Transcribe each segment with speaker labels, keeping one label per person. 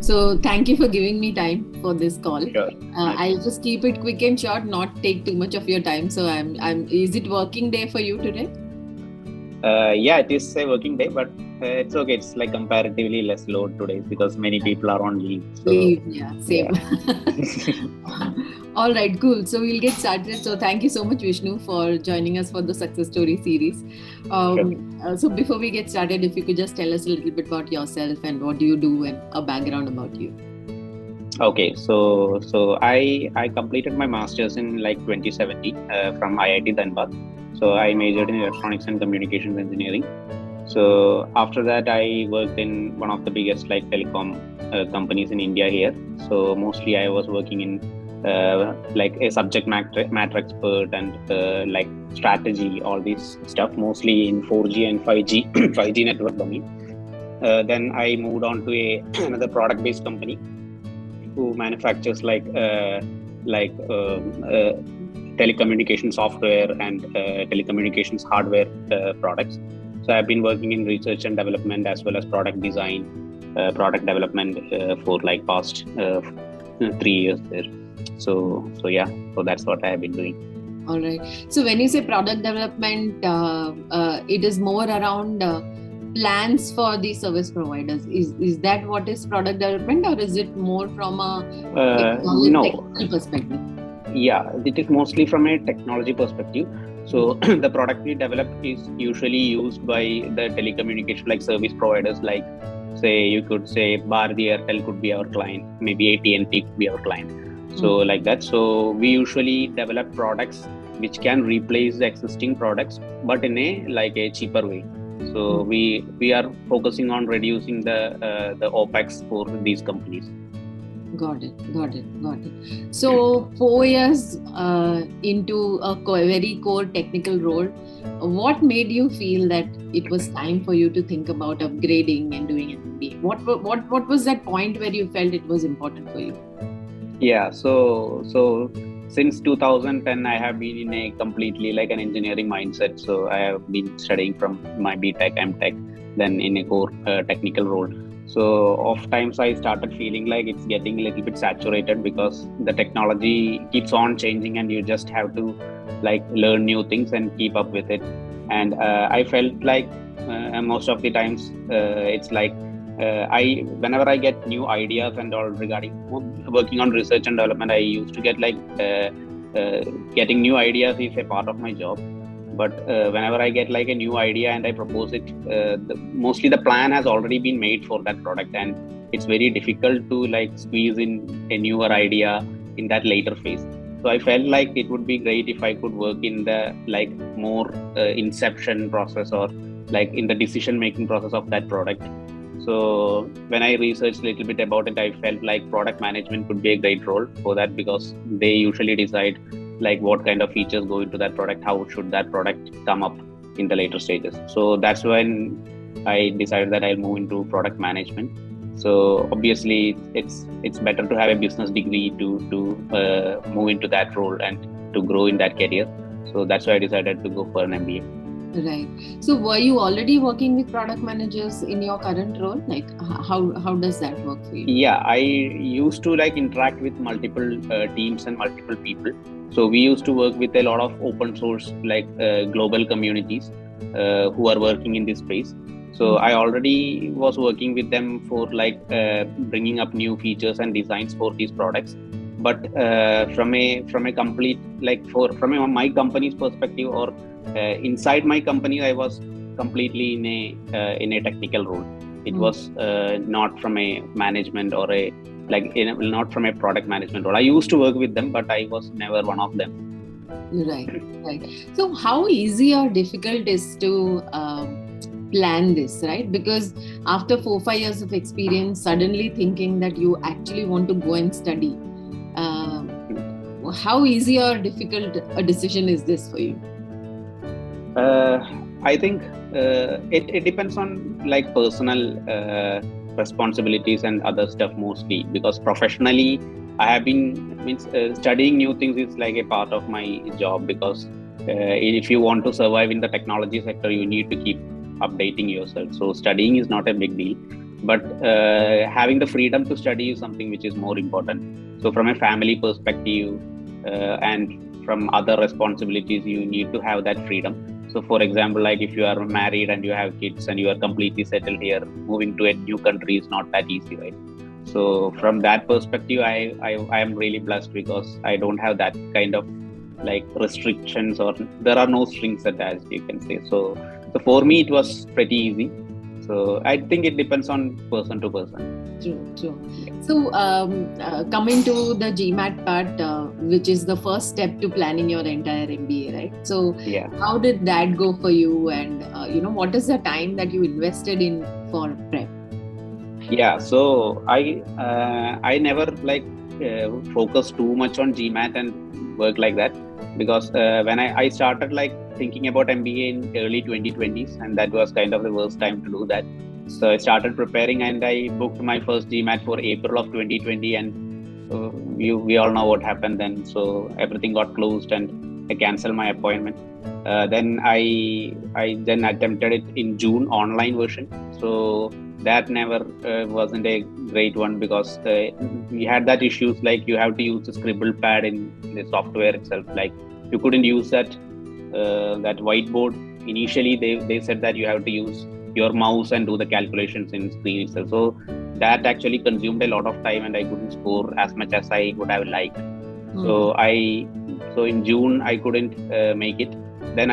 Speaker 1: So thank you for giving me time for this call.
Speaker 2: Sure.
Speaker 1: I'll just keep it quick and short, not take too much of your time. So is it working day for you today?
Speaker 2: Yeah, it is a working day, but it's okay. It's like comparatively less load today because many people are on leave. So,
Speaker 1: Leave, yeah, same.
Speaker 2: yeah.
Speaker 1: All right, cool. So we'll get started. So thank you so much, Vishnu, for joining us for the success story series. So before we get started, if you could just tell us a little bit about yourself and what do you do and a background about you.
Speaker 2: Okay, so I completed my masters in like 2017 from IIT Dhanbad. So I majored in electronics and communications engineering. So after that, I worked in one of the biggest like telecom companies in India here. So mostly I was working in like a subject matter expert and like strategy, all this stuff, mostly in 4G and 5G 5G network domain. Then I moved on to another product-based company who manufactures like telecommunication software and telecommunications hardware products. So I've been working in research and development as well as product design, product development for like past 3 years there. So yeah, so that's what I have been doing.
Speaker 1: All right. So when you say product development, it is more around plans for the service providers. Is that what is product development, or is it more from a technical perspective?
Speaker 2: Yeah, it is mostly from a technology perspective. So the product we develop is usually used by the telecommunication like service providers, like say you could say Bharti Airtel could be our client, maybe AT&T could be our client. So like that. So we usually develop products which can replace the existing products, but in a cheaper way. So we are focusing on reducing the OPEX for these companies.
Speaker 1: Got it. So 4 years into a very core technical role, what made you feel that it was time for you to think about upgrading and doing an MBA? What was that point where you felt it was important for you?
Speaker 2: Yeah, so since 2010, I have been in a completely like an engineering mindset. So I have been studying from my BTech, MTech, then in a core technical role. So oftentimes I started feeling like it's getting a little bit saturated because the technology keeps on changing and you just have to like learn new things and keep up with it. And I felt like most of the times it's like whenever I get new ideas and all regarding working on research and development, I used to get like getting new ideas is a part of my job. But whenever I get like a new idea and I propose it, mostly the plan has already been made for that product, and it's very difficult to like squeeze in a newer idea in that later phase. So I felt like it would be great if I could work in the like more inception process or like in the decision making process of that product. So when I researched a little bit about it, I felt like product management could be a great role for that because they usually decide like what kind of features go into that product, how should that product come up in the later stages. So that's when I decided that I'll move into product management. So obviously it's better to have a business degree to move into that role and to grow in that career. So that's why I decided to go for an MBA.
Speaker 1: Right. So were you already working with product managers in your current role? Like how does that work for you?
Speaker 2: Yeah, I used to like interact with multiple teams and multiple people. So we used to work with a lot of open source like global communities who are working in this space. So I already was working with them for like bringing up new features and designs for these products. But from a complete like from my company's perspective or inside my company, I was completely in a technical role. It was not from a management or not from a product management role. I used to work with them, but I was never one of them.
Speaker 1: Right. So how easy or difficult is to plan this, right? Because after 4-5 years of experience, suddenly thinking that you actually want to go and study, how easy or difficult a decision is this for you?
Speaker 2: I think it depends on like personal responsibilities and other stuff mostly, because professionally I have been studying new things is like a part of my job, because if you want to survive in the technology sector, you need to keep updating yourself. So studying is not a big deal. but having the freedom to study is something which is more important. So from a family perspective and from other responsibilities, you need to have that freedom. So for example, like if you are married and you have kids and you are completely settled here, moving to a new country is not that easy, right? So from that perspective, I am really blessed because I don't have that kind of like restrictions, or there are no strings attached, you can say. So for me, it was pretty easy. So I think it depends on person to person.
Speaker 1: True. So coming to the GMAT part, which is the first step to planning your entire MBA, right? So
Speaker 2: Yeah.
Speaker 1: how did that go for you, and what is the time that you invested in for prep?
Speaker 2: Yeah, so I never like focused too much on GMAT and work like that, because when I started like thinking about MBA in early 2020s, and that was kind of the worst time to do that. So I started preparing and I booked my first GMAT for April of 2020, and we all know what happened then. So everything got closed and I canceled my appointment. Then I then attempted it in June, online version. So that never wasn't a great one, because we had that issues like you have to use the scribble pad in the software itself. Like you couldn't use that whiteboard. Initially they said that you have to use your mouse and do the calculations in screen itself. So that actually consumed a lot of time and I couldn't score as much as I would have liked. So in June I couldn't make it. Then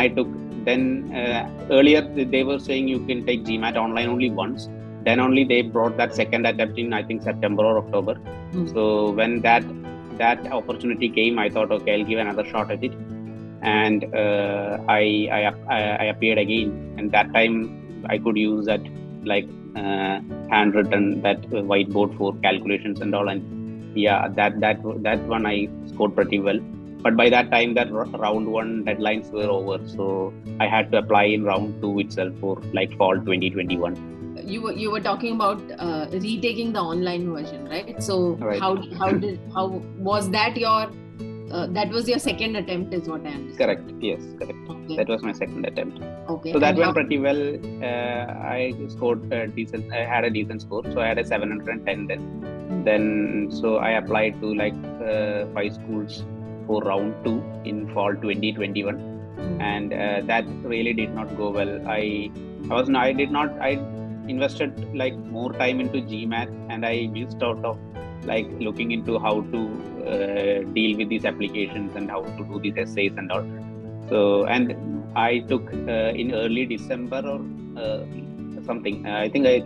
Speaker 2: earlier they were saying you can take GMAT online only once. Then only they brought that second attempt in, I think, September or October. So when that opportunity came, I thought, okay, I'll give another shot at it. And I appeared again, and that time I could use that like handwritten that whiteboard for calculations and all. And yeah, that one I scored pretty well. But by that time, that round 1 deadlines were over, so I had to apply in round 2 itself for like fall 2021.
Speaker 1: You were talking about retaking the online version, right? So
Speaker 2: right.
Speaker 1: How was that your that was your second attempt, is what I understand?
Speaker 2: Correct. Yes, correct.
Speaker 1: Okay.
Speaker 2: That was my second attempt.
Speaker 1: Okay.
Speaker 2: So that went pretty well. I scored decent. I had a decent score, so I had a 710 then. Then so I applied to like 5 schools for round 2 in fall 2021, and that really did not go well. I invested like more time into GMAT, and I missed out of like looking into how to deal with these applications and how to do these essays and all. So, and I took in early December or something. I think I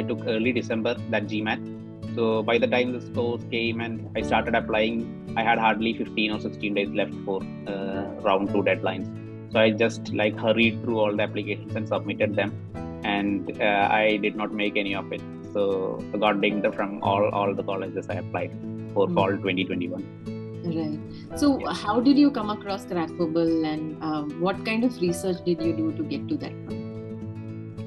Speaker 2: took early December that GMAT. So by the time the scores came and I started applying, I had hardly 15 or 16 days left for round 2 deadlines. So I just like hurried through all the applications and submitted them, and I did not make any of it. So I got dinged from all the colleges I applied for fall 2021.
Speaker 1: Right. So how did you come across Crackverbal, and what kind of research did you do to get to that point?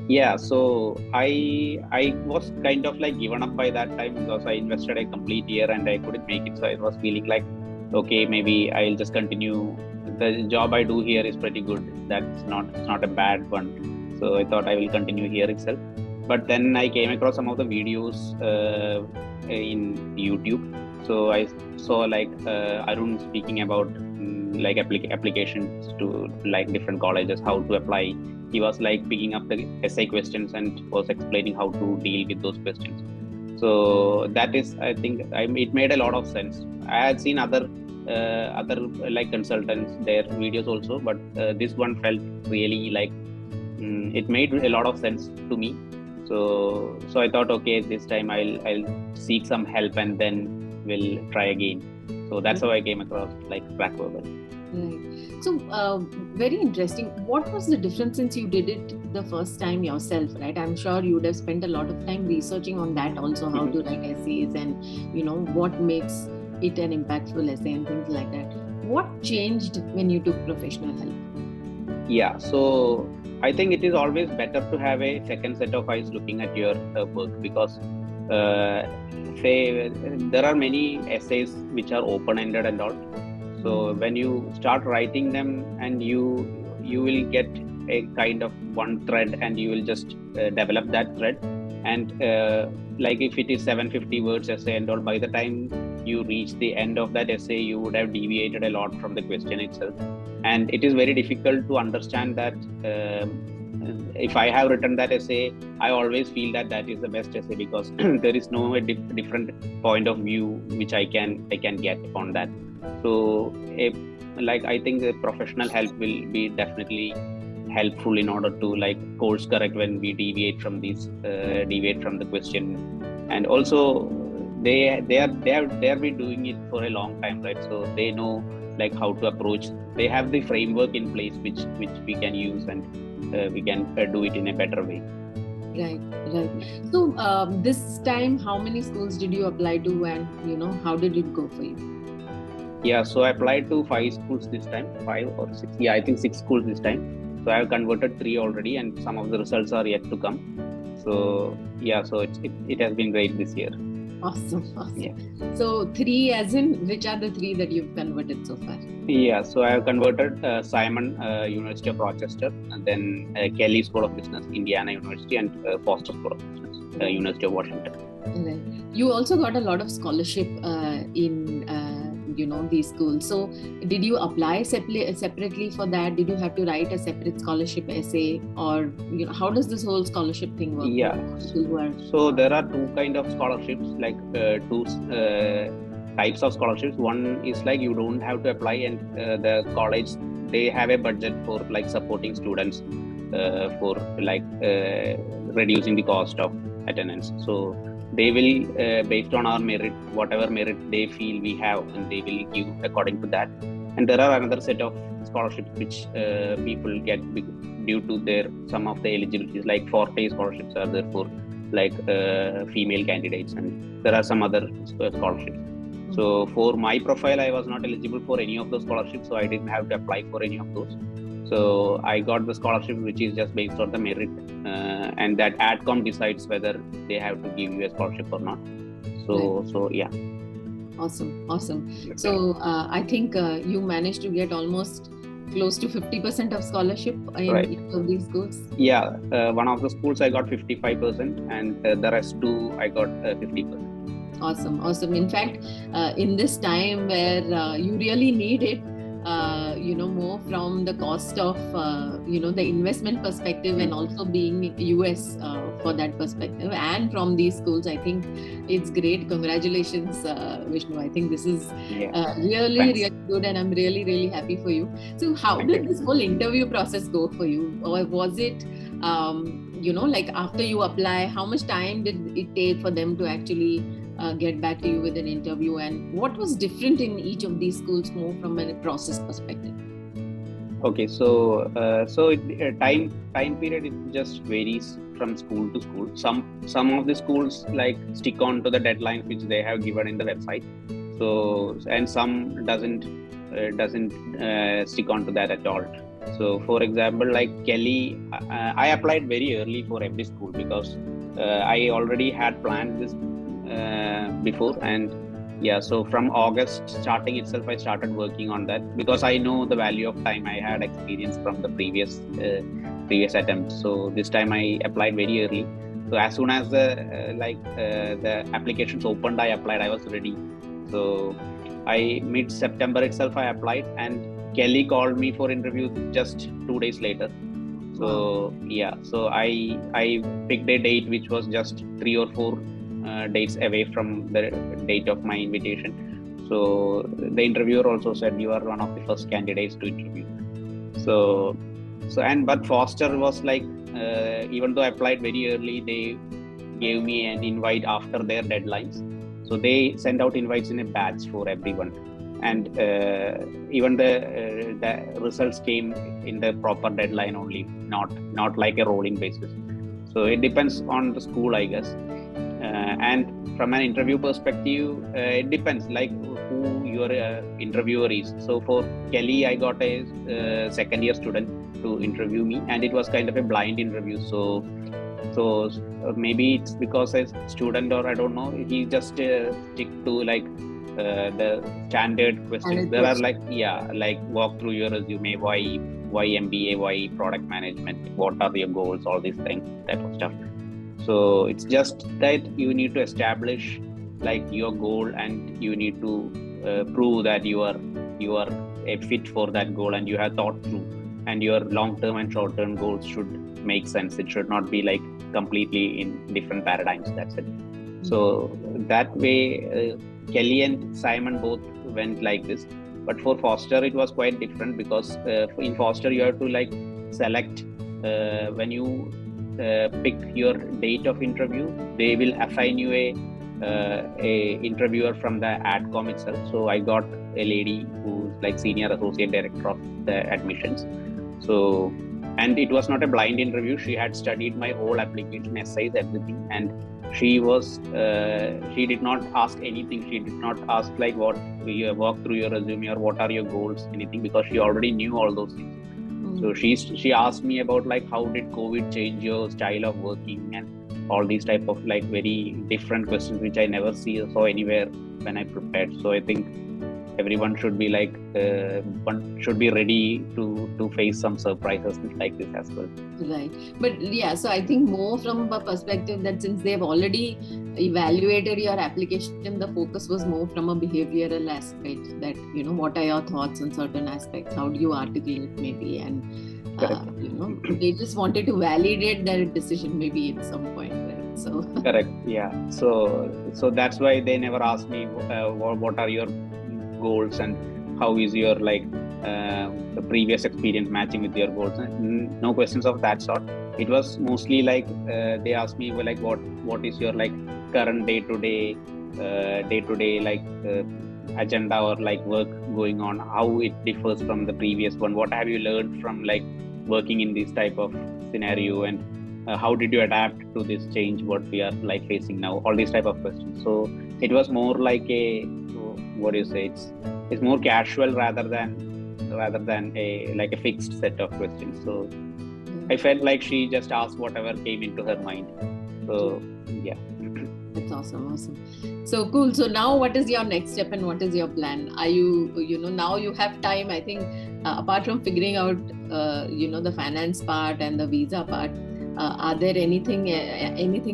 Speaker 2: Yeah, so I was kind of like given up by that time, because I invested a complete year and I couldn't make it. So I was feeling like, okay, maybe I'll just continue. The job I do here is pretty good. It's not a bad one. So I thought I will continue here itself. But then I came across some of the videos in YouTube. So I saw like Arun speaking about like applications to like different colleges, how to apply. He was like picking up the essay questions and was explaining how to deal with those questions. So that is, I think, it made a lot of sense. I had seen other like consultants, their videos also, but this one felt really like it made a lot of sense to me. So I thought, okay, this time I'll seek some help and then we'll try again. So that's how I came across like Crackverbal.
Speaker 1: Right. So very interesting. What was the difference since you did it the first time yourself, right? I'm sure you would have spent a lot of time researching on that also, how to write essays and what makes it an impactful essay and things like that. What changed when you took professional help?
Speaker 2: Yeah, so I think it is always better to have a second set of eyes looking at your work, because say there are many essays which are open-ended and all. So when you start writing them, and you will get a kind of one thread and you will just develop that thread. And like if it is 750 words essay and all, by the time you reach the end of that essay, you would have deviated a lot from the question itself. And it is very difficult to understand that if I have written that essay, I always feel that that is the best essay, because there is no different point of view which I can get on that. So like I think the professional help will be definitely helpful in order to like course correct when we deviate from the question. And also they have been doing it for a long time, right? So they know like how to approach. They have the framework in place which we can use, and we can do it in a better way.
Speaker 1: Right. So this time, how many schools did you apply to, and how did it go for you?
Speaker 2: Yeah, so I applied to 5 schools this time, 5 or 6. Yeah, I think 6 schools this time. So I have converted 3 already, and some of the results are yet to come. So yeah, so it has been great this year.
Speaker 1: Awesome.
Speaker 2: Yeah.
Speaker 1: So 3 as in, which are the 3 that you've converted so far?
Speaker 2: Yeah, so I have converted Simon University of Rochester, and then Kelly School of Business, Indiana University, and Foster School of Business, University of Washington.
Speaker 1: Right. You also got a lot of scholarship in these schools. So did you apply separately for that? Did you have to write a separate scholarship essay, or how does this whole scholarship thing work?
Speaker 2: Yeah. So there are 2 kind of scholarships, like 2 types of scholarships. One is like you don't have to apply, and the college, they have a budget for like supporting students for like reducing the cost of attendance. So they will, based on our merit, whatever merit they feel we have, and they will give according to that. And there are another set of scholarships which people get due to some of the eligibilities, like Forte scholarships are there for like female candidates, and there are some other scholarships. So for my profile, I was not eligible for any of those scholarships, so I didn't have to apply for any of those. So I got the scholarship which is just based on the merit, and that AdCom decides whether they have to give you a scholarship or not. So yeah.
Speaker 1: Awesome. So I think you managed to get almost close to 50% of scholarship in each of these schools.
Speaker 2: Yeah, one of the schools I got 55%, and the rest 2 I got 50%.
Speaker 1: Awesome. In fact, in this time where you really need it, more from the cost of, the investment perspective, and also being US for that perspective, and from these schools, I think it's great. Congratulations, Vishnu. I think this is really good, and I'm really, really happy for you. So how did this whole interview process go for you? Or was it, like after you apply, how much time did it take for them to actually get back to you with an interview, and what was different in each of these schools more from a process perspective?
Speaker 2: Okay, so time period, it just varies from school to school. Some of the schools like stick on to the deadlines which they have given in the website. So, and some doesn't stick on to that at all. So for example, like Kelly, I applied very early for every school because I already had planned this before, and yeah, so from August starting itself, I started working on that because I know the value of time. I had experience from the previous attempts. So this time I applied very early. So as soon as the applications opened, I applied. I was ready. So mid-September itself I applied, and Kelly called me for interview just 2 days later. So yeah, so I picked a date which was just 3 or 4 dates away from the date of my invitation. So the interviewer also said, you are one of the first candidates to interview. But Foster was like, even though I applied very early, they gave me an invite after their deadlines. So they send out invites in a batch for everyone, and even the results came in the proper deadline only, not like a rolling basis. So it depends on the school, I guess. And from an interview perspective, it depends like who your interviewer is. So for Kelly, I got a second year student to interview me, and it was kind of a blind interview. So maybe it's because a student, or I don't know, he just stick to like the standard questions. There are like walk through your resume, why MBA, why product management, what are your goals, all these things, that of stuff. So it's just that you need to establish like your goal, and you need to prove that you are a fit for that goal, and you have thought through, and your long-term and short-term goals should make sense. It should not be like completely in different paradigms. That's it. So that way, Kelly and Simon both went like this. But for Foster, it was quite different, because in Foster you have to like select when you pick your date of interview, they will assign you a interviewer from the AdCom itself. So I got a lady who's like senior associate director of the admissions. So, and it was not a blind interview. She had studied my whole application, essays, everything, and she did not ask anything. She did not ask like what you walk through your resume or what are your goals, anything, because she already knew all those things. So she asked me about like how did COVID change your style of working, and all these type of like very different questions which I never saw anywhere when I prepared. So I think everyone should be like one should be ready to face some surprises like this as well.
Speaker 1: Right. But yeah, so I think more from a perspective that since they've already evaluated your application, the focus was more from a behavioral aspect, that what are your thoughts on certain aspects, how do you articulate maybe, and they just wanted to validate their decision maybe at some point, right? So
Speaker 2: correct. Yeah. So that's why they never asked me what are your goals and how is your like the previous experience matching with your goals. No questions of that sort. It was mostly like they asked me like what is your like current day-to-day like agenda or like work going on, how it differs from the previous one, what have you learned from like working in this type of scenario, and how did you adapt to this change what we are like facing now, all these type of questions. So it was more like a, what do you say, it's more casual rather than a like a fixed set of questions. So I felt like she just asked whatever came into her mind. So yeah.
Speaker 1: That's awesome. So cool. So now what is your next step and what is your plan? Are you now you have time, I think, apart from figuring out the finance part and the visa part, are there anything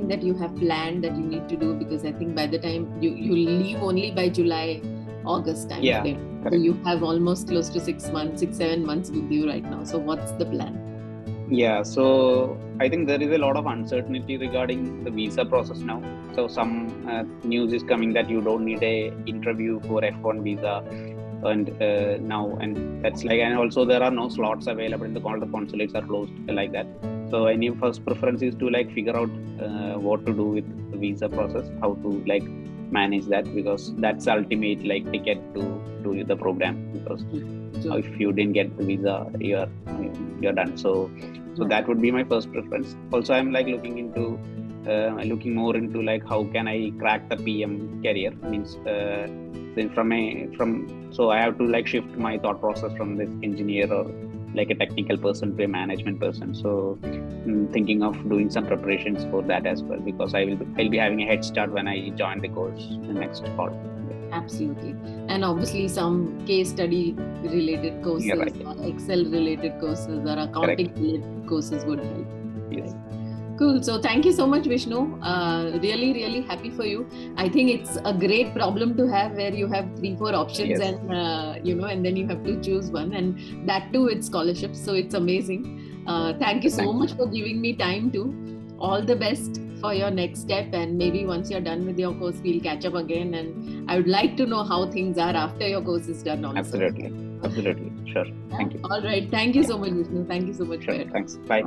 Speaker 1: that you have planned that you need to do? Because I think by the time you leave only by July, August time.
Speaker 2: Yeah,
Speaker 1: so you have almost close to 6-7 months with you right now. So what's the plan?
Speaker 2: Yeah, so I think there is a lot of uncertainty regarding the visa process now. So some news is coming that you don't need a interview for F1 visa, and now, and that's like, and also there are no slots available in all the consulates are closed like that. So any first preference is to like figure out what to do with the visa process, how to like manage that, because that's ultimate like ticket to the program, because if you didn't get the visa, you're done. So that would be my first preference. Also, I'm like looking more into like how can I crack the PM career, means so I have to like shift my thought process from this engineer or like a technical person to a management person. So thinking of doing some preparations for that as well, because I'll be having a head start when I join the course in the next fall.
Speaker 1: Absolutely. And obviously some case study related courses, or Excel related courses, or accounting related courses would help.
Speaker 2: Yes.
Speaker 1: Cool. So thank you so much, Vishnu. Really, really happy for you. I think it's a great problem to have, where you have 3-4 options, and and then you have to choose one, and that too with scholarships. So it's amazing. Thank you so much for giving me time too. All the best for your next step, and maybe once you're done with your course, we'll catch up again, and I would like to know how things are after your course is done also.
Speaker 2: Absolutely. Sure. Thank you.
Speaker 1: All right. Thank you so much, Vishnu. Thank you so much.
Speaker 2: Sure. Thanks. Bye.